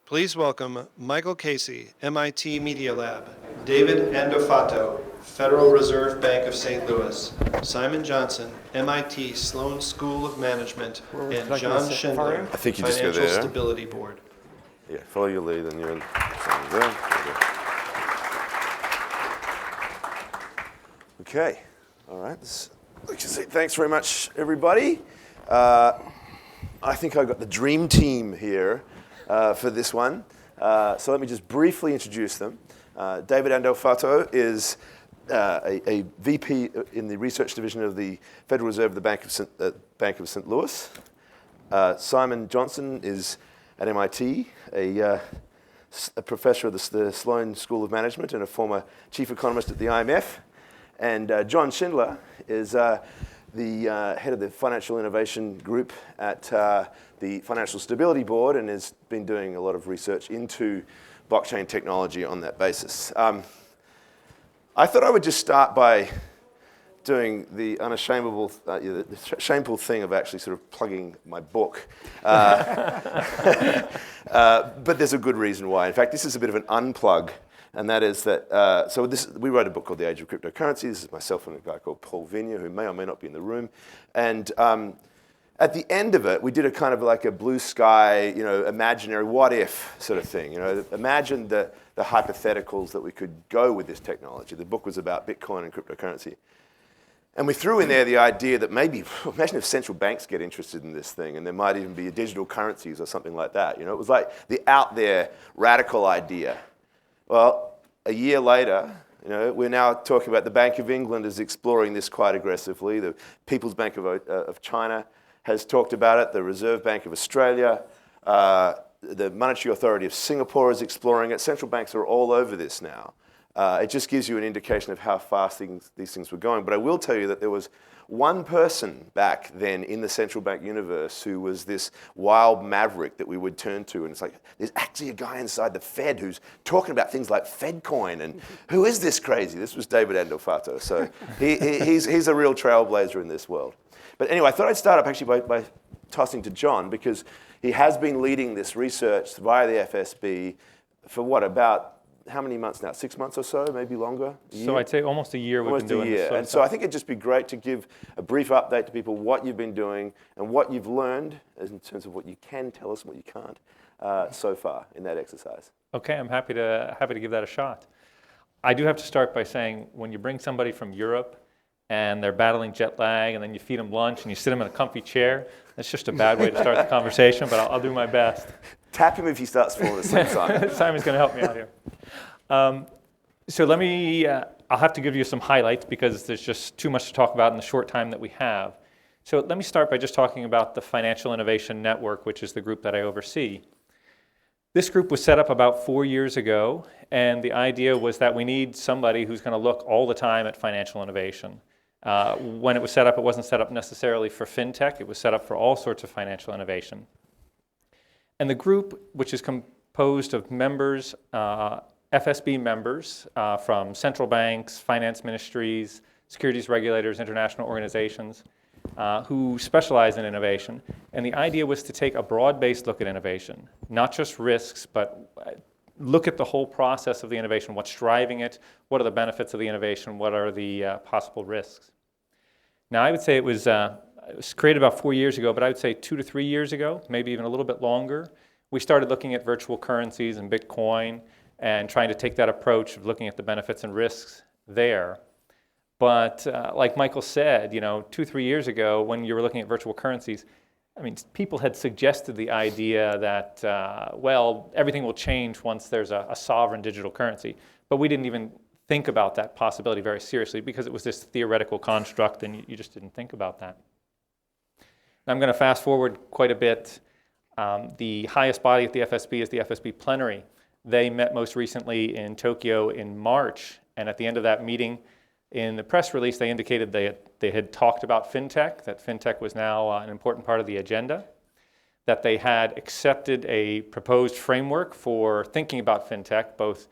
Please welcome Michael Casey, MIT Media Lab, David Andofato, Federal Reserve Bank of St. Louis, Simon Johnson, MIT Sloan School of Management, and John Schindler, I think you just go Financial there. Stability Board. Yeah, follow your lead and you're in. There. Okay, all right. Like I say, thanks very much, everybody. I think I've got the dream team here for this one. So let me just briefly introduce them. David Andofato is a VP in the research division of the Federal Reserve of the Bank of St. Louis. Simon Johnson is at MIT, a professor of the Sloan School of Management and a former chief economist at the IMF. And John Schindler is the head of the Financial Innovation Group at the Financial Stability Board and has been doing a lot of research into blockchain technology on that basis. I thought I would just start by doing the unashamable, the shameful thing of actually sort of plugging my book. But there's a good reason why. In fact, this is a bit of an unplug. And that is that, we wrote a book called The Age of Cryptocurrency. This is myself and a guy called Paul Vigna, who may or may not be in the room. And at the end of it, we did a kind of like a blue sky, imaginary what if sort of thing. Imagine the hypotheticals that we could go with this technology. The book was about Bitcoin and cryptocurrency. And we threw in there the idea that maybe, imagine if central banks get interested in this thing and there might even be digital currencies or something like that. It was like the out there radical idea. Well, a year later, we're now talking about the Bank of England is exploring this quite aggressively. The People's Bank of China has talked about it. The Reserve Bank of Australia, the Monetary Authority of Singapore is exploring it. Central banks are all over this now. It just gives you an indication of how fast these things were going. But I will tell you that there was one person back then in the central bank universe who was this wild maverick that we would turn to. And it's like, there's actually a guy inside the Fed who's talking about things like FedCoin. And who is this crazy? This was David Andofato. So he's a real trailblazer in this world. But anyway, I thought I'd start up actually by tossing to John, because he has been leading this research via the FSB for about how many months now? 6 months or so, maybe longer? So I'd say almost a year we've been doing this. And so I think it'd just be great to give a brief update to people what you've been doing and what you've learned in terms of what you can tell us and what you can't so far in that exercise. Okay, I'm happy to give that a shot. I do have to start by saying when you bring somebody from Europe and they're battling jet lag and then you feed them lunch and you sit them in a comfy chair, that's just a bad way to start the conversation, but I'll do my best. Tap him if he starts falling asleep, Simon. Simon's going to help me out here. So let me, I'll have to give you some highlights because there's just too much to talk about in the short time that we have. So let me start by just talking about the Financial Innovation Network, which is the group that I oversee. This group was set up about 4 years ago, and the idea was that we need somebody who's going to look all the time at financial innovation. When it was set up, it wasn't set up necessarily for fintech. It was set up for all sorts of financial innovation. And the group, which is composed of members, FSB members from central banks, finance ministries, securities regulators, international organizations who specialize in innovation. And the idea was to take a broad-based look at innovation, not just risks, but look at the whole process of the innovation, what's driving it, what are the benefits of the innovation, what are the possible risks. Now, I would say it was created about 4 years ago, but I would say 2 to 3 years ago, maybe even a little bit longer, we started looking at virtual currencies and Bitcoin and trying to take that approach of looking at the benefits and risks there. But like Michael said, 2, 3 years ago, when you were looking at virtual currencies, people had suggested the idea that, everything will change once there's a sovereign digital currency. But we didn't even think about that possibility very seriously because it was this theoretical construct and you just didn't think about that. Now I'm going to fast forward quite a bit. The highest body at the FSB is the FSB plenary. They met most recently in Tokyo in March, and at the end of that meeting, in the press release, they indicated they had talked about fintech, that fintech was now an important part of the agenda, that they had accepted a proposed framework for thinking about fintech, both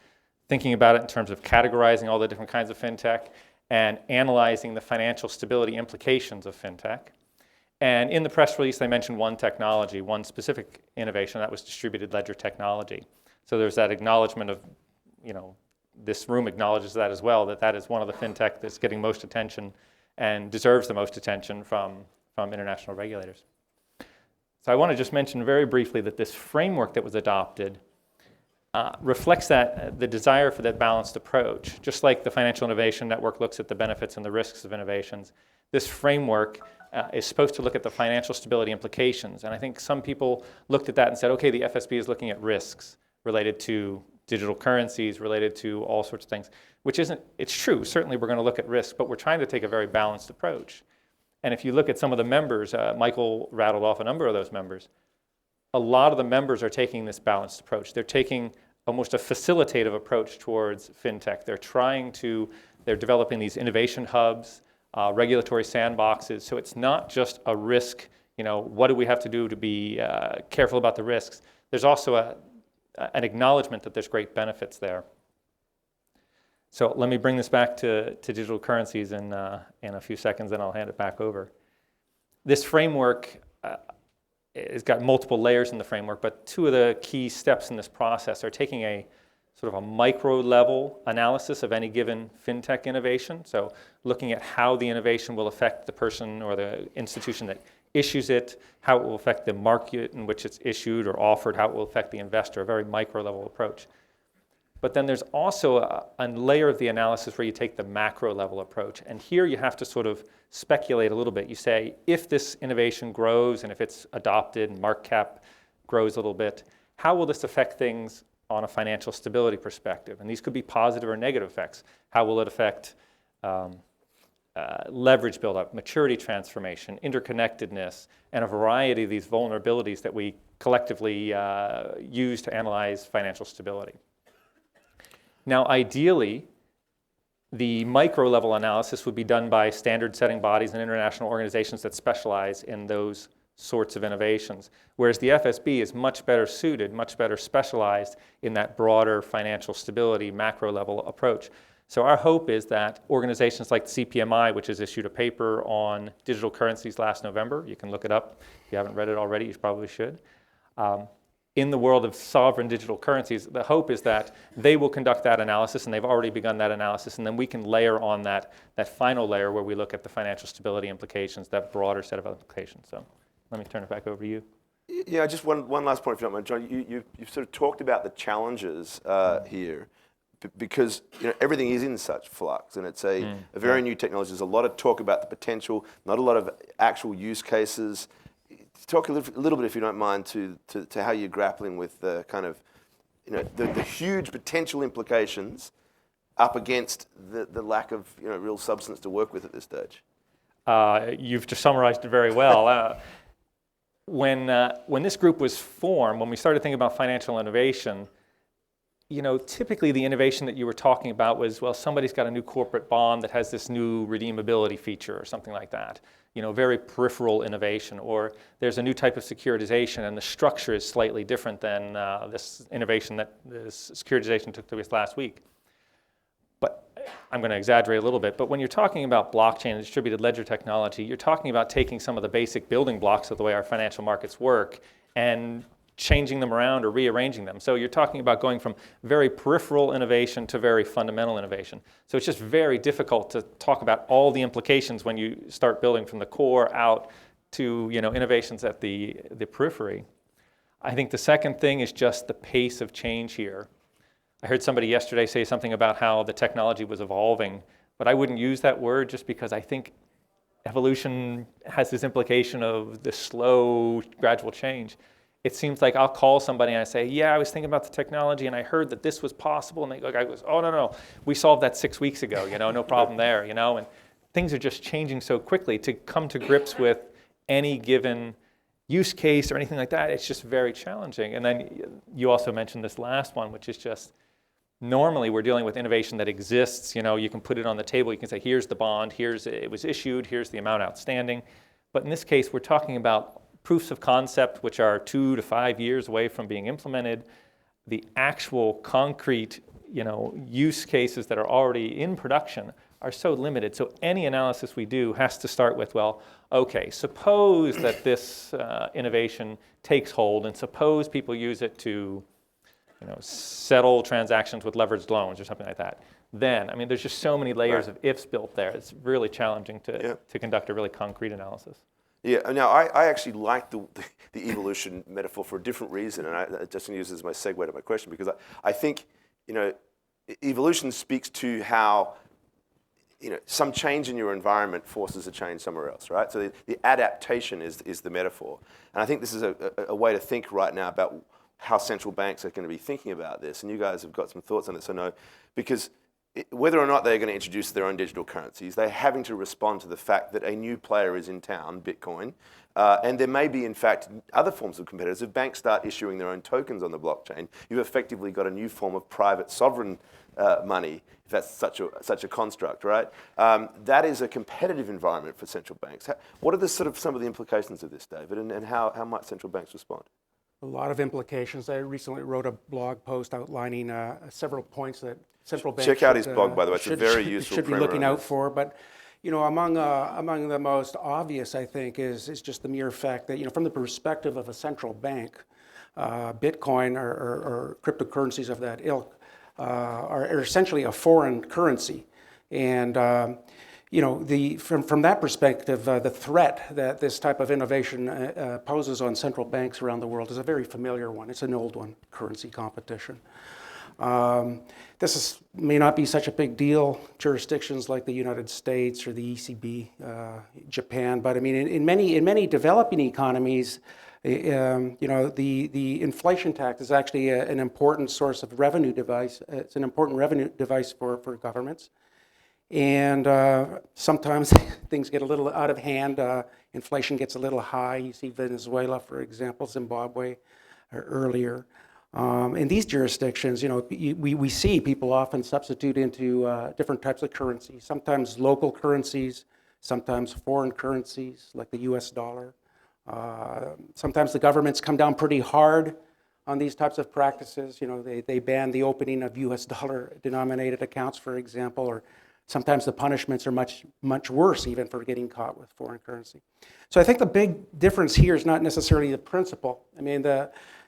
thinking about it in terms of categorizing all the different kinds of fintech and analyzing the financial stability implications of fintech. And in the press release, they mentioned one technology, one specific innovation, that was distributed ledger technology. So there's that acknowledgement of, this room acknowledges that as well, that is one of the fintech that's getting most attention and deserves the most attention from international regulators. So I want to just mention very briefly that this framework that was adopted reflects the desire for that balanced approach. Just like the Financial Innovation Network looks at the benefits and the risks of innovations, this framework is supposed to look at the financial stability implications. And I think some people looked at that and said, okay, the FSB is looking at risks related to digital currencies, related to all sorts of things, which isn't, it's true, certainly we're going to look at risk, but we're trying to take a very balanced approach. And if you look at some of the members, Michael rattled off a number of those members, a lot of the members are taking this balanced approach. They're taking almost a facilitative approach towards fintech. They're developing these innovation hubs, regulatory sandboxes, so it's not just a risk, what do we have to do to be careful about the risks? There's also an acknowledgement that there's great benefits there. So let me bring this back to digital currencies in a few seconds, and I'll hand it back over. This framework has got multiple layers in the framework, but two of the key steps in this process are taking a sort of a micro-level analysis of any given fintech innovation. So looking at how the innovation will affect the person or the institution that issues it, how it will affect the market in which it's issued or offered, how it will affect the investor, a very micro-level approach. But then there's also a layer of the analysis where you take the macro-level approach. And here you have to sort of speculate a little bit. You say, if this innovation grows and if it's adopted and market cap grows a little bit, how will this affect things on a financial stability perspective? And these could be positive or negative effects. How will it affect leverage buildup, maturity transformation, interconnectedness, and a variety of these vulnerabilities that we collectively use to analyze financial stability? Now, ideally, the micro-level analysis would be done by standard-setting bodies and international organizations that specialize in those sorts of innovations, whereas the FSB is much better suited, much better specialized in that broader financial stability macro-level approach. So our hope is that organizations like the CPMI, which has issued a paper on digital currencies last November, you can look it up. If you haven't read it already, you probably should. In the world of sovereign digital currencies, the hope is that they will conduct that analysis, and they've already begun that analysis, and then we can layer on that final layer where we look at the financial stability implications, that broader set of implications. So let me turn it back over to you. Yeah, just one last point, if you don't mind, John. You've sort of talked about the challenges here, because everything is in such flux, and it's a very new technology. There's a lot of talk about the potential, not a lot of actual use cases. Talk a little bit, if you don't mind, to how you're grappling with the kind of, the huge potential implications up against the lack of real substance to work with at this stage. You've just summarized it very well. When this group was formed, when we started thinking about financial innovation, typically the innovation that you were talking about was, well, somebody's got a new corporate bond that has this new redeemability feature or something like that. Very peripheral innovation, or there's a new type of securitization and the structure is slightly different than this innovation that this securitization took place last week. But I'm going to exaggerate a little bit, but when you're talking about blockchain and distributed ledger technology, you're talking about taking some of the basic building blocks of the way our financial markets work and changing them around or rearranging them. So you're talking about going from very peripheral innovation to very fundamental innovation. So it's just very difficult to talk about all the implications when you start building from the core out to innovations at the periphery. I think the second thing is just the pace of change here. I heard somebody yesterday say something about how the technology was evolving, but I wouldn't use that word just because I think evolution has this implication of the slow, gradual change. It seems like I'll call somebody and I say, yeah, I was thinking about the technology and I heard that this was possible. And the guy goes, oh, no, we solved that 6 weeks ago, no problem there, and things are just changing so quickly. To come to grips with any given use case or anything like that, it's just very challenging. And then you also mentioned this last one, which is just, normally we're dealing with innovation that exists. You can put it on the table, you can say, here's the bond, it was issued, here's the amount outstanding. But in this case, we're talking about proofs of concept, which are 2 to 5 years away from being implemented, the actual concrete, use cases that are already in production are so limited. So any analysis we do has to start with, well, okay, suppose that this innovation takes hold, and suppose people use it to settle transactions with leveraged loans or something like that. Then, I mean, there's just so many layers of ifs built there. It's really challenging to conduct a really concrete analysis. Yeah, now I actually like the evolution metaphor for a different reason, and I just use this as my segue to my question, because I think, evolution speaks to how, some change in your environment forces a change somewhere else, right? So the adaptation is the metaphor. And I think this is a way to think right now about how central banks are going to be thinking about this. And you guys have got some thoughts on this, I know, because whether or not they're going to introduce their own digital currencies, they're having to respond to the fact that a new player is in town, Bitcoin, and there may be, in fact, other forms of competitors. If banks start issuing their own tokens on the blockchain, you've effectively got a new form of private sovereign money, if that's such a construct, right? That is a competitive environment for central banks. What are some of the implications of this, David, and how might central banks respond? A lot of implications. I recently wrote a blog post outlining several points that central banks check out his blog, by the way. It's a very useful should be looking out for. But among the most obvious, I think, is just the mere fact that from the perspective of a central bank, Bitcoin or cryptocurrencies of that ilk are essentially a foreign currency, and from that perspective, the threat that this type of innovation poses on central banks around the world is a very familiar one. It's an old one: currency competition. This may not be such a big deal, jurisdictions like the United States or the ECB, Japan, but I mean, in many developing economies, the inflation tax is actually an important source of revenue device. It's an important revenue device for governments. And sometimes things get a little out of hand. Inflation gets a little high. You see Venezuela, for example, Zimbabwe earlier. In these jurisdictions, we see people often substitute into different types of currencies, sometimes local currencies, sometimes foreign currencies like the US dollar. Sometimes the governments come down pretty hard on these types of practices. They ban the opening of US dollar denominated accounts, for example, or sometimes the punishments are much worse even for getting caught with foreign currency. So I think the big difference here is not necessarily the principle. I mean,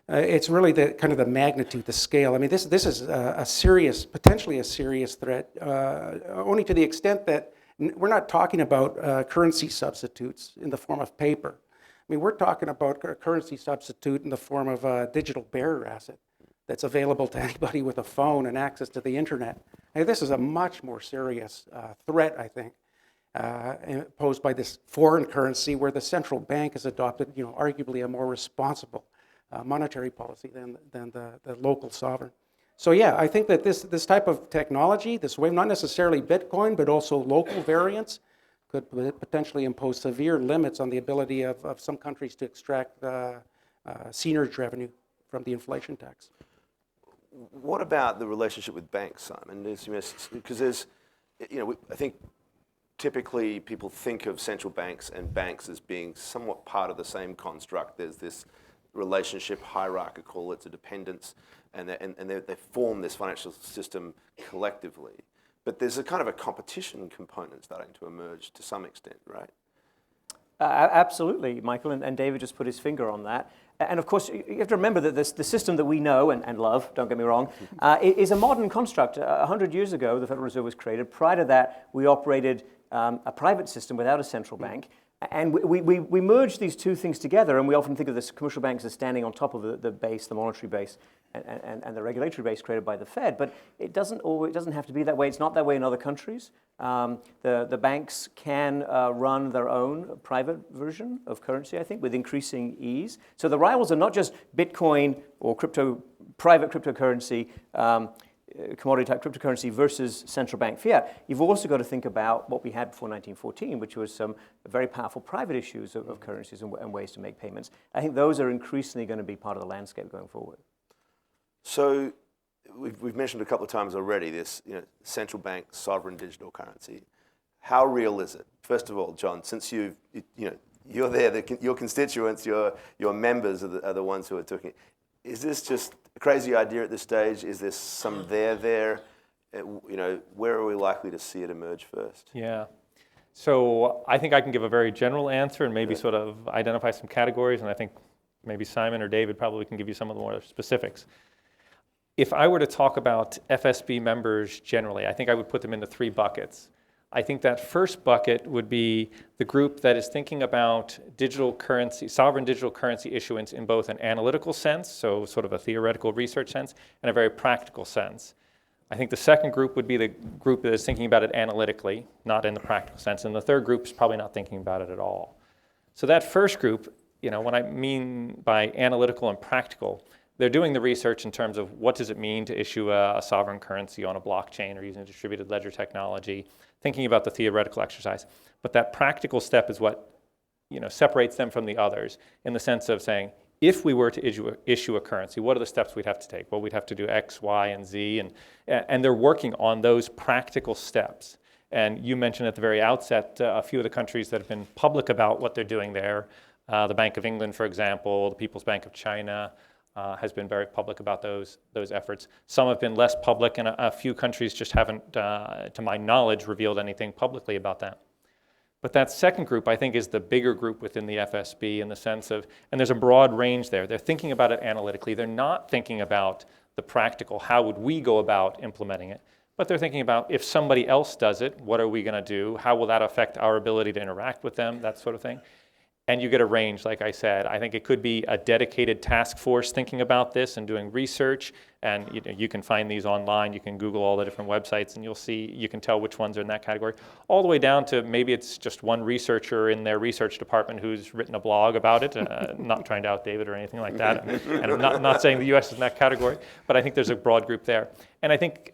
it's really the kind of the magnitude, the scale. I mean, this is potentially a serious threat, only to the extent that we're not talking about currency substitutes in the form of paper. I mean, we're talking about a currency substitute in the form of a digital bearer asset that's available to anybody with a phone and access to the internet. And this is a much more serious threat, I think, posed by this foreign currency, where the central bank has adopted, arguably a more responsible monetary policy than the local sovereign. So yeah, I think that this type of technology, this wave, not necessarily Bitcoin, but also local variants, could potentially impose severe limits on the ability of some countries to extract seigniorage revenue from the inflation tax. What about the relationship with banks, Simon? Because I think typically people think of central banks and banks as being somewhat part of the same construct. There's this relationship, hierarchical, it's a dependence, and they form this financial system collectively. But there's a kind of a competition component starting to emerge to some extent, right? Absolutely, Michael, and David just put his finger on that. And of course, you have to remember that the system that we know and love, don't get me wrong, is a modern construct. 100 years ago, the Federal Reserve was created. Prior to that, we operated a private system without a central bank. And we merge these two things together, and we often think of the commercial banks as standing on top of the base, the monetary base, and the regulatory base created by the Fed. But it doesn't have to be that way. It's not that way in other countries. The banks can run their own private version of currency, I think, with increasing ease. So the rivals are not just Bitcoin or private cryptocurrency, commodity-type cryptocurrency versus central bank fiat. You've also got to think about what we had before 1914, which was some very powerful private issues of currencies and ways to make payments. I think those are increasingly going to be part of the landscape going forward. So we've mentioned a couple of times already this central bank sovereign digital currency. How real is it? First of all, John, since you're there, your constituents, your members are the ones who are talking. Is this just a crazy idea at this stage? Is there some there? where are we likely to see it emerge first? Yeah. So I think I can give a very general answer and maybe sort of identify some categories, and I think maybe Simon or David probably can give you some of the more specifics. If I were to talk about FSB members generally, I think I would put them into 3 buckets. I think that first bucket would be the group that is thinking about digital currency, sovereign digital currency issuance in both an analytical sense, so sort of a theoretical research sense, and a very practical sense. I think the second group would be the group that is thinking about it analytically, not in the practical sense, and the third group is probably not thinking about it at all. So that first group, what I mean by analytical and practical, they're doing the research in terms of what does it mean to issue a sovereign currency on a blockchain or using distributed ledger technology, thinking about the theoretical exercise. But that practical step is what separates them from the others in the sense of saying, if we were to issue a currency, what are the steps we'd have to take? Well, we'd have to do X, Y, and Z, and they're working on those practical steps. And you mentioned at the very outset a few of the countries that have been public about what they're doing there. The Bank of England, for example, the People's Bank of China has been very public about those efforts. Some have been less public, and a few countries just haven't, to my knowledge, revealed anything publicly about that. But that second group, I think, is the bigger group within the FSB in the sense of, and there's a broad range there. They're thinking about it analytically. They're not thinking about the practical, how would we go about implementing it? But they're thinking about if somebody else does it, what are we going to do? How will that affect our ability to interact with them? That sort of thing. And you get a range, like I said. I think it could be a dedicated task force thinking about this and doing research. And you can find these online. You can Google all the different websites, and you can tell which ones are in that category. All the way down to maybe it's just one researcher in their research department who's written a blog about it. Not trying to out David or anything like that. And I'm not saying the U.S. is in that category, but I think there's a broad group there. And I think,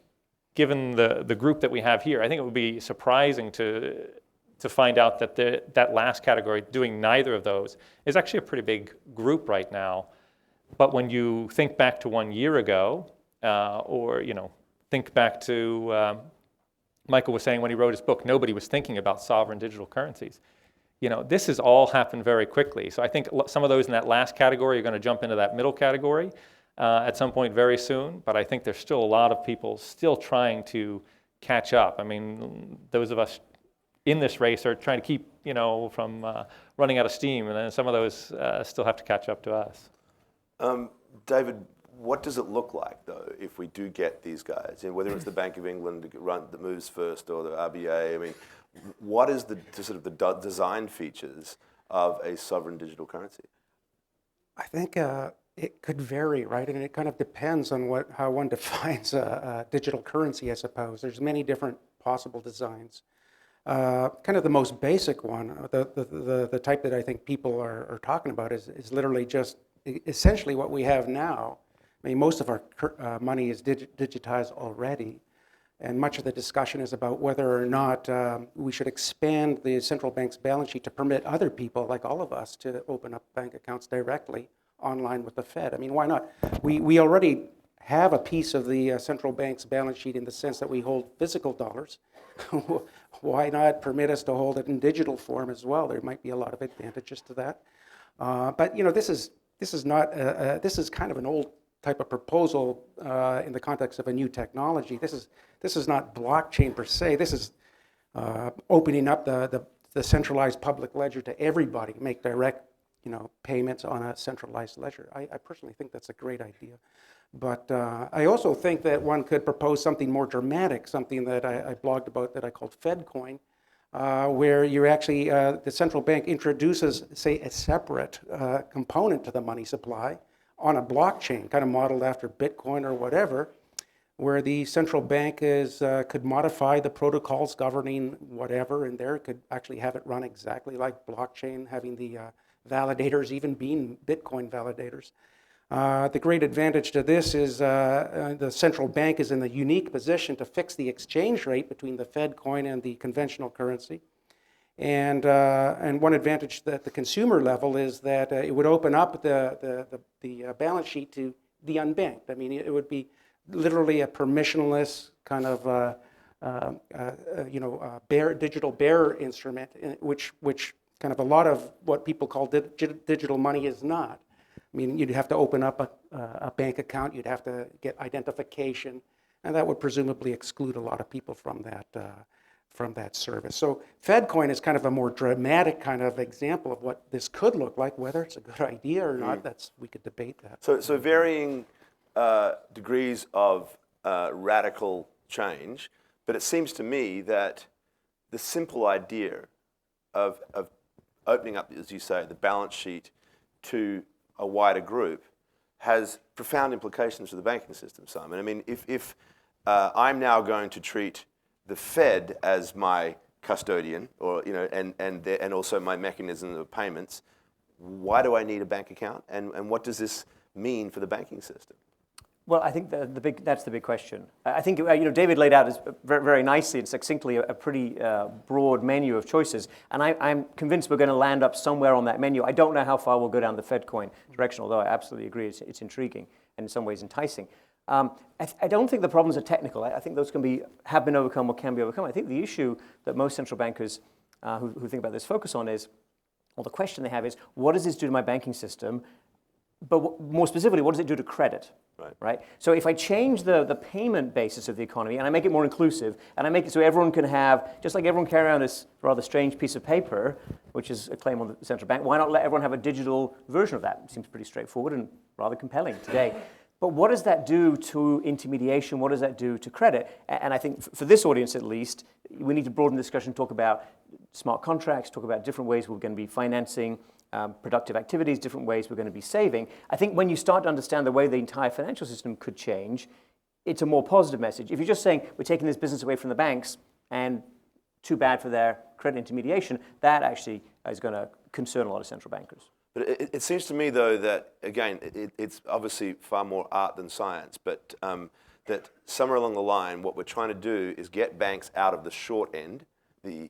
given the group that we have here, I think it would be surprising to find out that that last category, doing neither of those, is actually a pretty big group right now. But when you think back to 1 year ago, or think back to Michael was saying when he wrote his book, nobody was thinking about sovereign digital currencies. This has all happened very quickly. So I think some of those in that last category are going to jump into that middle category at some point very soon. But I think there's still a lot of people still trying to catch up. I mean, those of us in this race are trying to keep, from running out of steam, and then some of those still have to catch up to us. David, what does it look like, though, if we do get these guys? Whether it's the Bank of England that moves first or the RBA, I mean, what is the sort of the design features of a sovereign digital currency? I think it could vary, right? And it kind of depends on how one defines a digital currency, I suppose. There's many different possible designs. Kind of the most basic one, the type that I think people are talking about is literally just essentially what we have now. I mean, most of our money is digitized already, and much of the discussion is about whether or not we should expand the central bank's balance sheet to permit other people, like all of us, to open up bank accounts directly online with the Fed. I mean, why not? We already have a piece of the central bank's balance sheet in the sense that we hold physical dollars. Why not permit us to hold it in digital form as well? There might be a lot of advantages to that. But this is kind of an old type of proposal in the context of a new technology. This is not blockchain per se. This is opening up the centralized public ledger to everybody, make direct payments on a centralized ledger. I personally think that's a great idea. But I also think that one could propose something more dramatic, something that I blogged about that I called FedCoin, where you're actually, the central bank introduces, say, a separate component to the money supply on a blockchain, kind of modeled after Bitcoin or whatever, where the central bank could modify the protocols governing whatever in there, could actually have it run exactly like blockchain, having the validators even being Bitcoin validators. The great advantage to this is the central bank is in the unique position to fix the exchange rate between the Fed coin and the conventional currency. And one advantage at the consumer level is that it would open up the balance sheet to the unbanked. I mean, it would be literally a permissionless kind of digital bearer instrument, which kind of a lot of what people call digital money is not. I mean, you'd have to open up a bank account, you'd have to get identification, and that would presumably exclude a lot of people from that service. So FedCoin is kind of a more dramatic kind of example of what this could look like. Whether it's a good idea or not, we could debate that. So varying degrees of radical change, but it seems to me that the simple idea of opening up, as you say, the balance sheet to a wider group has profound implications for the banking system, Simon. I mean, if I'm now going to treat the Fed as my custodian, or and also my mechanism of payments, why do I need a bank account, and what does this mean for the banking system? Well, I think that's the big question. I think David laid out very, very nicely and succinctly a pretty broad menu of choices, and I'm convinced we're going to land up somewhere on that menu. I don't know how far we'll go down the FedCoin direction, although I absolutely agree it's intriguing and in some ways enticing. I don't think the problems are technical. I think those have been overcome or can be overcome. I think the issue that most central bankers who think about this focus on is, well, the question they have is, what does this do to my banking system? But more specifically, what does it do to credit? Right? So if I change the payment basis of the economy and I make it more inclusive and I make it so everyone can have, just like everyone carry around this rather strange piece of paper, which is a claim on the central bank, why not let everyone have a digital version of that? It seems pretty straightforward and rather compelling today. But what does that do to intermediation? What does that do to credit? And I think for this audience at least, we need to broaden the discussion, talk about smart contracts, talk about different ways we're going to be financing productive activities, different ways we're going to be saving. I think when you start to understand the way the entire financial system could change, it's a more positive message. If you're just saying we're taking this business away from the banks and too bad for their credit intermediation, that actually is going to concern a lot of central bankers. But it seems to me, though, that, again, it's obviously far more art than science, but that somewhere along the line, what we're trying to do is get banks out of the short end, the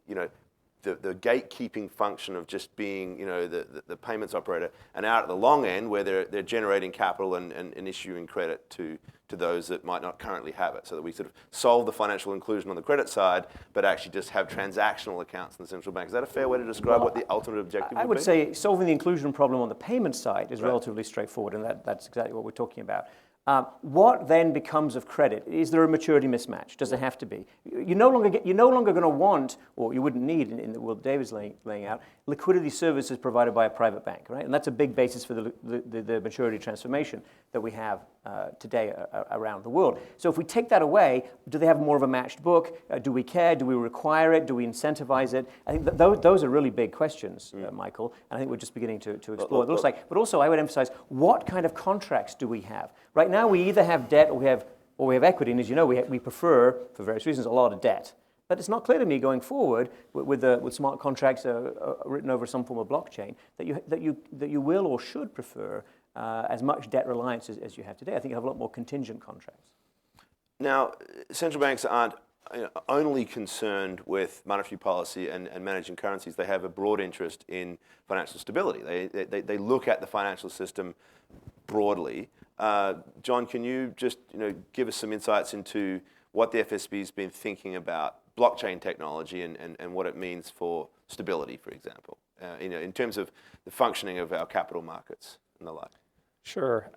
gatekeeping function of just being, the payments operator, and out at the long end where they're generating capital and issuing credit to those that might not currently have it, so that we sort of solve the financial inclusion on the credit side, but actually just have transactional accounts in the central bank. Is that a fair way to describe what the ultimate objective would be? I would say solving the inclusion problem on the payment side is relatively straightforward, and that's exactly what we're talking about. What then becomes of credit? Is there a maturity mismatch? Does it have to be? You're no longer going to want, or you wouldn't need, in the world David's laying out, liquidity services provided by a private bank, right? And that's a big basis for the maturity transformation that we have today around the world. So if we take that away, do they have more of a matched book? Do we care? Do we require it? Do we incentivize it? I think those are really big questions, Michael, and I think we're just beginning to explore what it looks like. But also, I would emphasize, what kind of contracts do we have? Right now, we either have debt or we have equity, and as you know, we prefer, for various reasons, a lot of debt. But it's not clear to me going forward with smart contracts written over some form of blockchain that you will or should prefer as much debt reliance as you have today. I think you have a lot more contingent contracts. Now, central banks aren't only concerned with monetary policy and managing currencies. They have a broad interest in financial stability. They look at the financial system broadly. John, can you just give us some insights into what the FSB has been thinking about blockchain technology and what it means for stability, for example, in terms of the functioning of our capital markets and the like? Sure.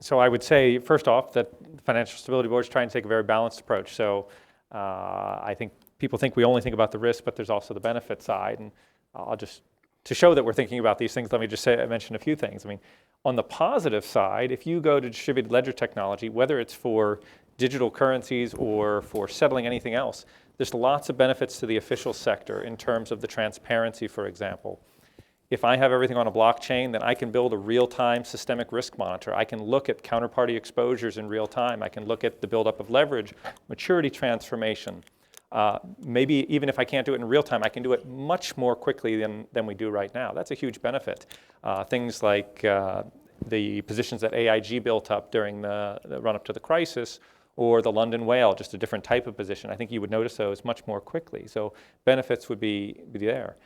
So I would say, first off, that the Financial Stability Board is trying to take a very balanced approach. So I think people think we only think about the risk, but there's also the benefit side. And to show that we're thinking about these things, let me just mention a few things. I mean, on the positive side, if you go to distributed ledger technology, whether it's for digital currencies or for settling anything else, there's lots of benefits to the official sector in terms of the transparency, for example. If I have everything on a blockchain, then I can build a real-time systemic risk monitor. I can look at counterparty exposures in real time. I can look at the buildup of leverage, maturity transformation. Maybe even if I can't do it in real time, I can do it much more quickly than we do right now. That's a huge benefit. Things like the positions that AIG built up during the run-up to the crisis, or the London whale, just a different type of position. I think you would notice those much more quickly. So benefits would be there.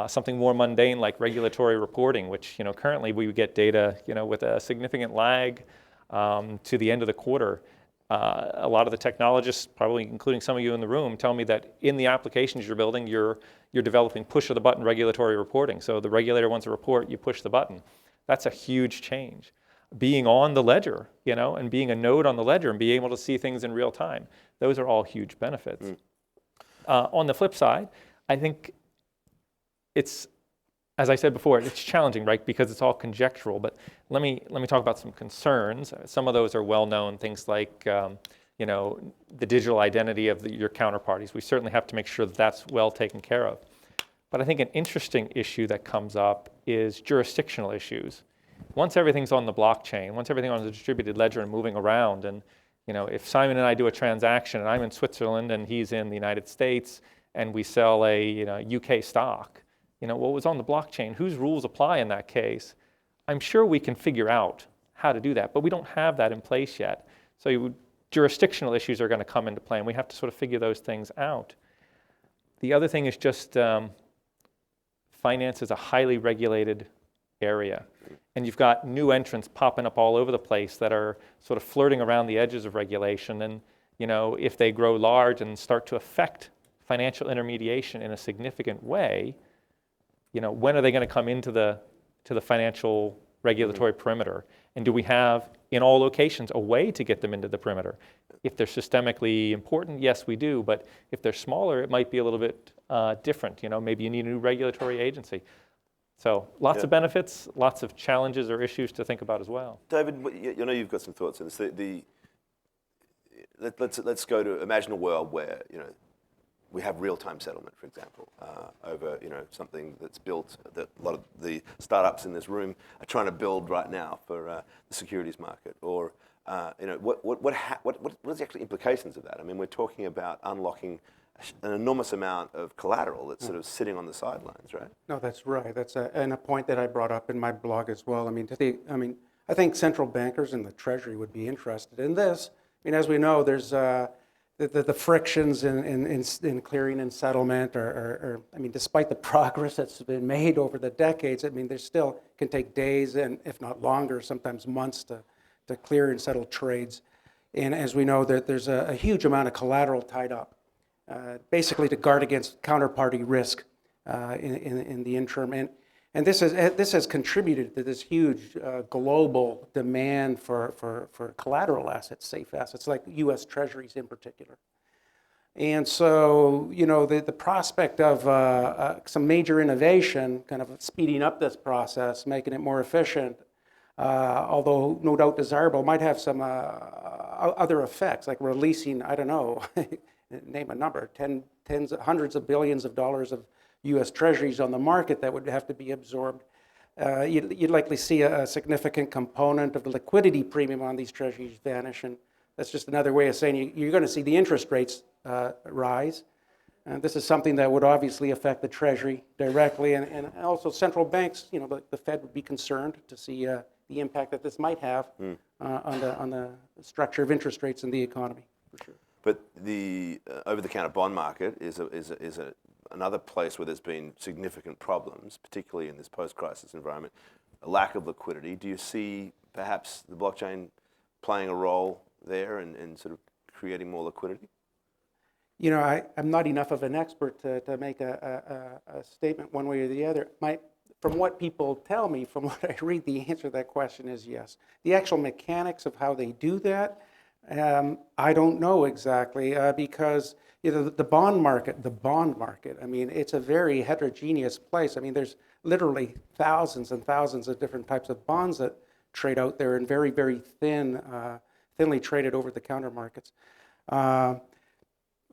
Something more mundane like regulatory reporting, which currently we get data with a significant lag to the end of the quarter. A lot of the technologists, probably including some of you in the room, tell me that in the applications you're building, you're developing push-of-the-button regulatory reporting. So the regulator wants a report, you push the button. That's a huge change. being on the ledger, and being a node on the ledger and being able to see things in real time. Those are all huge benefits. On the flip side, I think it's, as I said before, it's challenging, right? Because it's all conjectural. But let me talk about some concerns. Some of those are well known. Things like the digital identity of your counterparties. We certainly have to make sure that that's well taken care of. But I think an interesting issue that comes up is jurisdictional issues. Once everything's on the blockchain, once everything's on the distributed ledger and moving around, and if Simon and I do a transaction and I'm in Switzerland and he's in the United States and we sell a UK stock, what was on the blockchain, whose rules apply in that case? I'm sure we can figure out how to do that, but we don't have that in place yet. So jurisdictional issues are going to come into play, and we have to sort of figure those things out. The other thing is just finance is a highly regulated area. And you've got new entrants popping up all over the place that are sort of flirting around the edges of regulation. And if they grow large and start to affect financial intermediation in a significant way, when are they going to come into the financial regulatory perimeter? And do we have, in all locations, a way to get them into the perimeter? If they're systemically important, yes, we do. But if they're smaller, it might be a little bit different. Maybe you need a new regulatory agency. So lots of benefits, lots of challenges or issues to think about as well. David, you've got some thoughts on this. Let's go to imagine a world where we have real-time settlement, for example, over something that's built that a lot of the startups in this room are trying to build right now for the securities market. Or what are the actual implications of that? I mean, we're talking about unlocking an enormous amount of collateral that's sort of sitting on the sidelines, right? No, that's right. That's a point that I brought up in my blog as well. I think central bankers and the Treasury would be interested in this. As we know, there's the frictions in clearing and settlement despite the progress that's been made over the decades, there still can take days and if not longer, sometimes months to clear and settle trades. And as we know, that there's a huge amount of collateral tied up, basically to guard against counterparty risk in the interim. And this has contributed to this huge global demand for collateral assets, safe assets, like U.S. Treasuries in particular. And so, the prospect of some major innovation, kind of speeding up this process, making it more efficient, although no doubt desirable, might have some other effects, like releasing, I don't know, name a number, hundreds of billions of dollars of U.S. Treasuries on the market that would have to be absorbed. You'd likely see a significant component of the liquidity premium on these Treasuries vanish, and that's just another way of saying you're going to see the interest rates rise. And this is something that would obviously affect the Treasury directly, and also central banks. The Fed would be concerned to see the impact that this might have on the structure of interest rates in the economy, for sure. But the over-the-counter bond market is another place where there's been significant problems, particularly in this post-crisis environment, a lack of liquidity. Do you see perhaps the blockchain playing a role there and sort of creating more liquidity? I'm not enough of an expert to make a statement one way or the other. From what people tell me, from what I read, the answer to that question is yes. The actual mechanics of how they do that, I don't know exactly, because the bond market, it's a very heterogeneous place. There's literally thousands and thousands of different types of bonds that trade out there in very, very thinly traded over-the-counter markets. I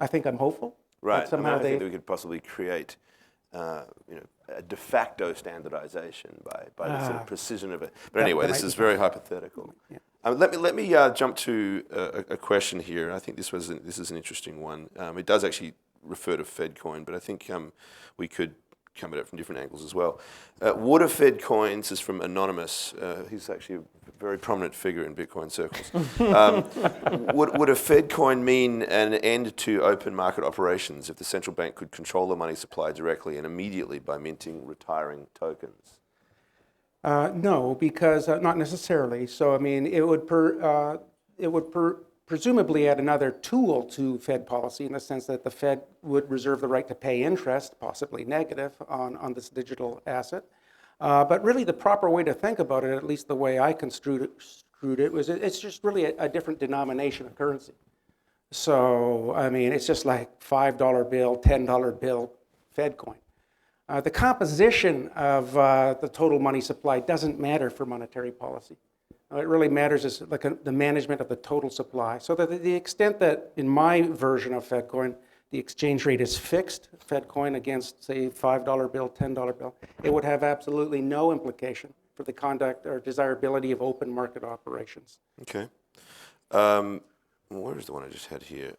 think I'm hopeful. Right. Somehow I think that we could possibly create a de facto standardization by the sort of precision of it. But anyway, this is very hypothetical. Yeah. Let me jump to a question here. I think this is an interesting one. It does actually refer to FedCoin, but I think we could come at it from different angles as well. Would a FedCoin, this is from Anonymous, he's actually a very prominent figure in Bitcoin circles. Would a FedCoin mean an end to open market operations if the central bank could control the money supply directly and immediately by minting retiring tokens? No, because not necessarily. So it would presumably add another tool to Fed policy in the sense that the Fed would reserve the right to pay interest, possibly negative, on this digital asset. But really the proper way to think about it, at least the way I construed it, was it's just really a different denomination of currency. So, I mean, it's just like $5 bill, $10 bill, Fed coin. The composition of the total money supply doesn't matter for monetary policy. It really matters is like the management of the total supply. So that the extent that in my version of Fed coin, the exchange rate is fixed, Fed coin against, say, $5 bill, $10 bill, it would have absolutely no implication for the conduct or desirability of open market operations. Okay. Where is the one I just had here?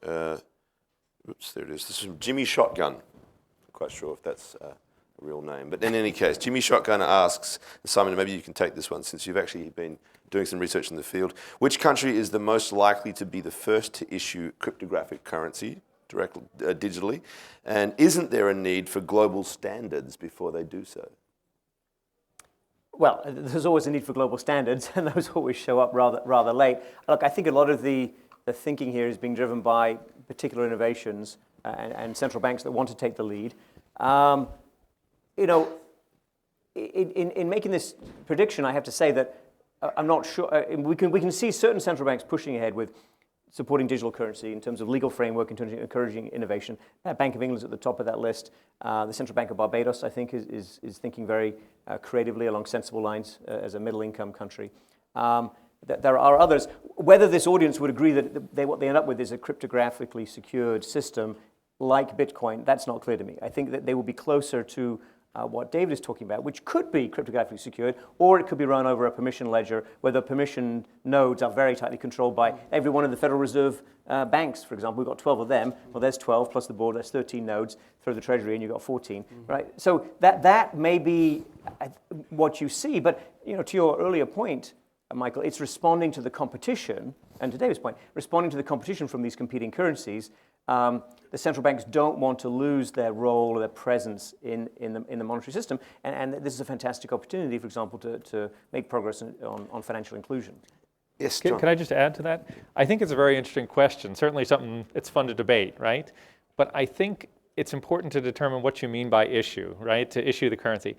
Oops, there it is. This is from Jimmy Shotgun. Not quite sure if that's a real name. But in any case, Jimmy Shotgun asks, Simon, maybe you can take this one since you've actually been doing some research in the field. Which country is the most likely to be the first to issue cryptographic currency digitally? And isn't there a need for global standards before they do so? Well, there's always a need for global standards, and those always show up rather late. Look, I think a lot of the thinking here is being driven by particular innovations and central banks that want to take the lead. You know, in making this prediction, I have to say that I'm not sure. We can see certain central banks pushing ahead with supporting digital currency in terms of legal framework, in terms of encouraging innovation. Bank of England's at the top of that list. The Central Bank of Barbados, I think, is thinking very creatively along sensible lines as a middle-income country. There are others. Whether this audience would agree that what they end up with is a cryptographically secured system like Bitcoin, that's not clear to me. I think that they will be closer to what David is talking about, which could be cryptographically secured, or it could be run over a permission ledger where the permission nodes are very tightly controlled by every one of the Federal Reserve banks, for example. We've got 12 of them. Well, there's 12 plus the board. That's 13 nodes. Throw the Treasury in, you've got 14, right? So that may be what you see. But to your earlier point, Michael, it's responding to the competition, and to David's point, responding to the competition from these competing currencies. The central banks don't want to lose their role or their presence in the monetary system, and this is a fantastic opportunity, for example, to make progress on financial inclusion. Yes, John. Can I just add to that? I think it's a very interesting question. Certainly something it's fun to debate, right? But I think it's important to determine what you mean by issue, right? To issue the currency.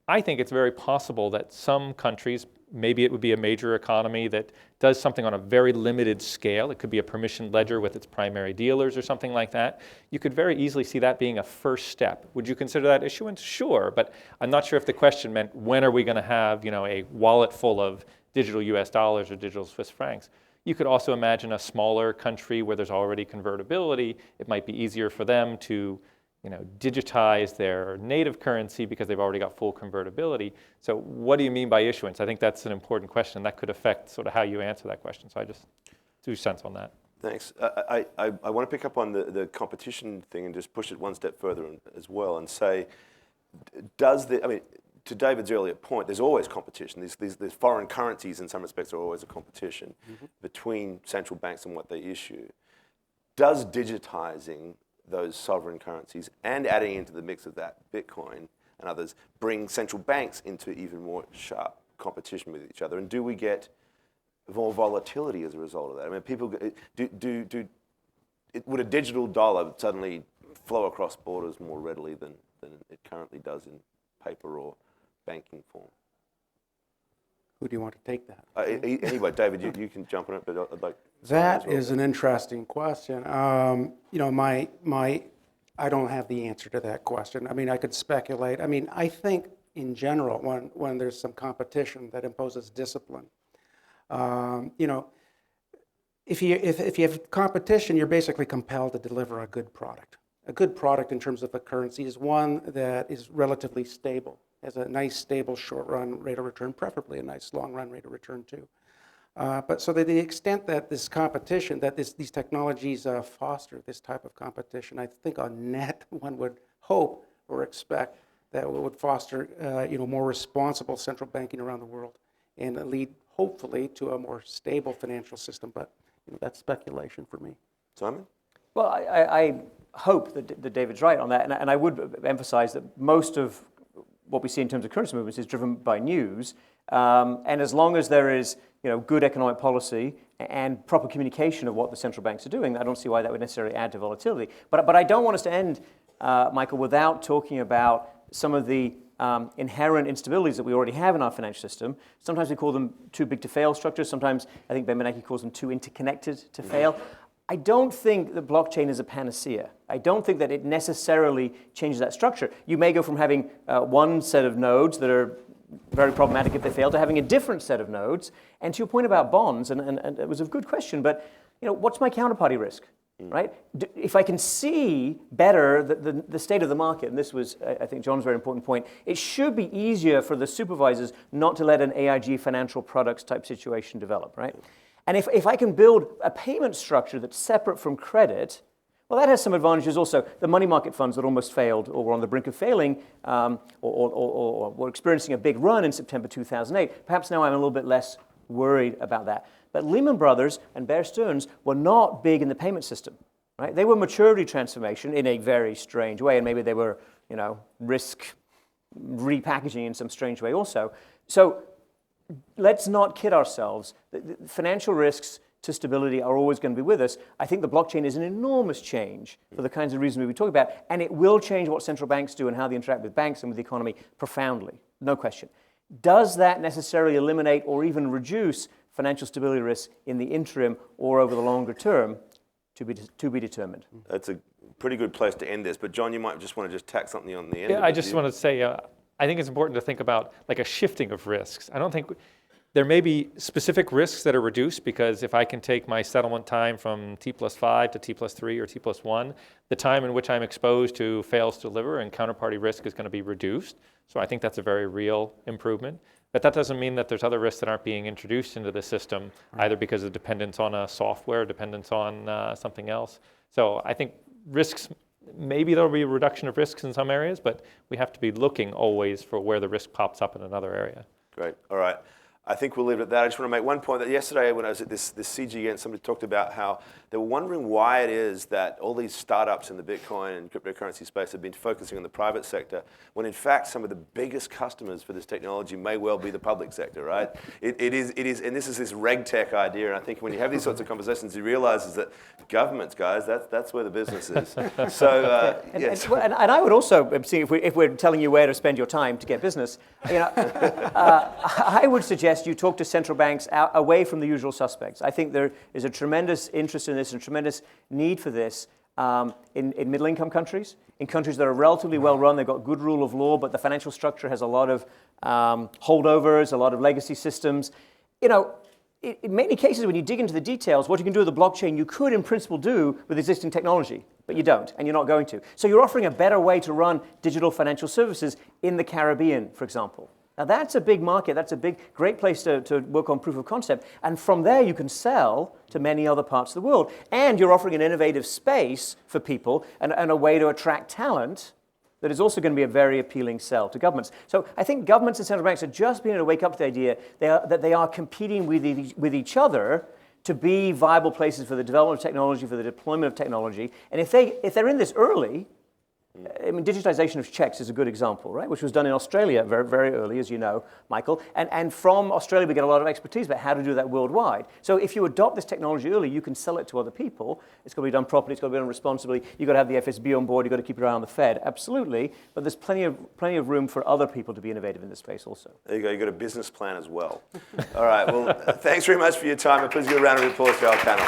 I think it's very possible that some countries, maybe it would be a major economy that does something on a very limited scale. It could be a permissioned ledger with its primary dealers or something like that. You could very easily see that being a first step. Would you consider that issuance? Sure, but I'm not sure if the question meant when are we going to have, a wallet full of digital US dollars or digital Swiss francs. You could also imagine a smaller country where there's already convertibility. It might be easier for them to digitize their native currency because they've already got full convertibility. So what do you mean by issuance? I think that's an important question. That could affect sort of how you answer that question. So I just 2 cents on that. Thanks. I want to pick up on the competition thing and just push it one step further as well and say, to David's earlier point, there's always competition. These foreign currencies in some respects are always a competition between central banks and what they issue. Does digitizing those sovereign currencies and adding into the mix of that Bitcoin and others bring central banks into even more sharp competition with each other? And do we get more volatility as a result of that? I mean, people would a digital dollar suddenly flow across borders more readily than it currently does in paper or banking form? Who do you want to take that? Anyway, David, you can jump on it, but I'd like. That is an interesting question. I don't have the answer to that question. I mean, I could speculate. I mean, I think in general, when there's some competition that imposes discipline, if you have competition, you're basically compelled to deliver a good product. A good product in terms of a currency is one that is relatively stable, has a nice stable short-run rate of return, preferably a nice long-run rate of return too. But so to the extent that this competition, that these technologies foster this type of competition, I think on net one would hope or expect that it would foster more responsible central banking around the world and lead hopefully to a more stable financial system. But that's speculation for me. Simon? Well, I hope that David's right on that, and I would emphasize that most of what we see in terms of currency movements is driven by news, and as long as there is good economic policy and proper communication of what the central banks are doing, I don't see why that would necessarily add to volatility. But I don't want us to end, Michael, without talking about some of the inherent instabilities that we already have in our financial system. Sometimes we call them too big to fail structures. Sometimes I think Ben Bernanke calls them too interconnected to fail. I don't think the blockchain is a panacea. I don't think that it necessarily changes that structure. You may go from having one set of nodes that are very problematic if they fail to having a different set of nodes. And to your point about bonds, and it was a good question, but what's my counterparty risk? Right? If I can see better the state of the market, and this was, I think, John's very important point, it should be easier for the supervisors not to let an AIG financial products type situation develop, right? And if I can build a payment structure that's separate from credit, well, that has some advantages also. The money market funds that almost failed or were on the brink of failing or were experiencing a big run in September 2008, perhaps now I'm a little bit less worried about that. But Lehman Brothers and Bear Stearns were not big in the payment system, right? They were maturity transformation in a very strange way, and maybe they were, risk repackaging in some strange way also. So let's not kid ourselves. The financial risks to stability are always going to be with us. I think the blockchain is an enormous change for the kinds of reasons we talk about, and it will change what central banks do and how they interact with banks and with the economy profoundly, no question. Does that necessarily eliminate or even reduce financial stability risks in the interim or over the longer term? To be determined. That's a pretty good place to end this. But John, you might just want to tack something on the end. Yeah, I just want to say, I think it's important to think about like a shifting of risks. I don't think there may be specific risks that are reduced because if I can take my settlement time from T+5 to T+3 or T+1, the time in which I'm exposed to fails to deliver and counterparty risk is going to be reduced. So I think that's a very real improvement. But that doesn't mean that there's other risks that aren't being introduced into the system, either because of dependence on a software, dependence on something else. So I think risks, maybe there'll be a reduction of risks in some areas, but we have to be looking always for where the risk pops up in another area. Great. All right. I think we'll leave it at that. I just want to make one point that yesterday when I was at this CG event, somebody talked about how they were wondering why it is that all these startups in the Bitcoin and cryptocurrency space have been focusing on the private sector, when in fact some of the biggest customers for this technology may well be the public sector, right? It is, and this is this reg tech idea, and I think when you have these sorts of conversations, you realize is that governments, guys, that's where the business is. So, yes. And I would also, see if we're telling you where to spend your time to get business, I would suggest you talk to central banks away from the usual suspects. I think there is a tremendous interest in this and tremendous need for this in middle-income countries, in countries that are relatively well-run. They've got good rule of law, but the financial structure has a lot of holdovers, a lot of legacy systems. In many cases, when you dig into the details, what you can do with the blockchain, you could in principle do with existing technology, but you don't, and you're not going to. So you're offering a better way to run digital financial services in the Caribbean, for example. Now that's a big market, that's a great place to work on proof of concept, and from there you can sell to many other parts of the world. And you're offering an innovative space for people and a way to attract talent that is also going to be a very appealing sell to governments. So I think governments and central banks are just beginning to wake up to the idea that they are competing with each other to be viable places for the development of technology, for the deployment of technology. And if they're in this early, I mean, digitization of checks is a good example, right? Which was done in Australia very, very early, as you know, Michael. And from Australia, we get a lot of expertise about how to do that worldwide. So if you adopt this technology early, you can sell it to other people. It's got to be done properly. It's got to be done responsibly. You've got to have the FSB on board. You've got to keep your eye on the Fed. Absolutely. But there's plenty of room for other people to be innovative in this space also. There you go. You've got a business plan as well. All right. Well, thanks very much for your time. And please give a round of applause to our panel.